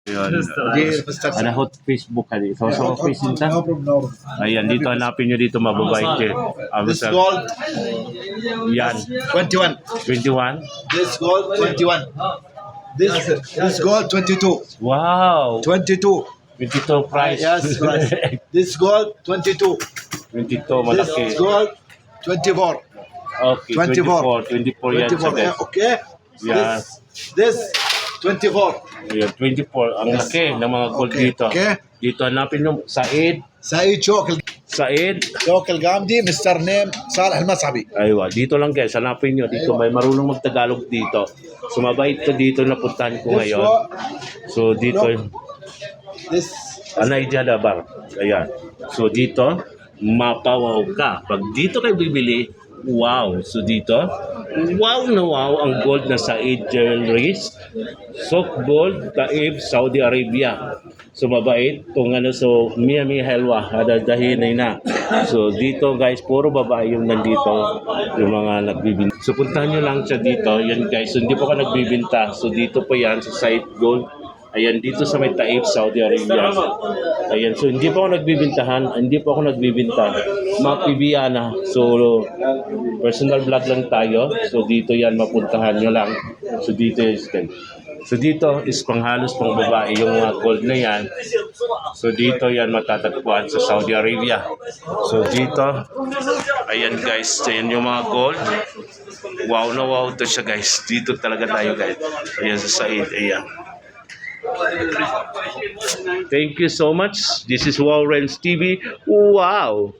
Yun. Mr. Hot Facebook ka dito. So, Facebook ta. No problem, no problem. Ayan, dito hanapin nyo dito mababait eh. This gold, Yan. 21. 21. This gold, 21. This gold, 22. Wow. 22. 22 price. Yes, price. This gold, 22. 22 malaki. This gold, 24. Okay, 24. 24 yan siya 24, guys. okay? Yeah. This 24. Ayan, 24. Ang laki ng mga gold Okay, dito. okay. Dito hanapin nyo. Said. Said Said. شوك الغامدي مستر نيم صالح المصعبي. Aywa, dito lang guys. Hanapin nyo. Dito may marunong magtagalog dito. So mabait ko dito na puntahan ko This ngayon. one, So dito. this Anay Jadabar. Ayan. So dito, mapawaw ka. Pag dito kayo bibili, wow. So dito, wow na wow ang gold na Said Jewelries. Sok Gold, Taib, Saudi Arabia. So mabait. Kung ano, so Miami Helwa, adadahinay na. So dito guys, puro babae yung nandito, yung mga nagbibinta. So puntahan nyo lang siya dito. Yan guys, so hindi po ka nagbibinta. So dito po yan sa Said Gold. Ayan, dito sa may Taib, Saudi Arabia. Ayan, so hindi po ako nagbibintahan, hindi po ako nagbibinta. Mapibiana. So, personal vlog lang tayo. So, dito yan, mapuntahan nyo lang. So, dito is So, dito is panghalos pang babae yung mga gold na yan. So, dito yan matatagpuan sa Saudi Arabia. So, dito, ayan guys, ayan yung mga gold. Wow na wow to siya guys. Dito talaga tayo guys. Ayan sa Said, ayan. Thank you so much. This is Wow Renz TV. Wow.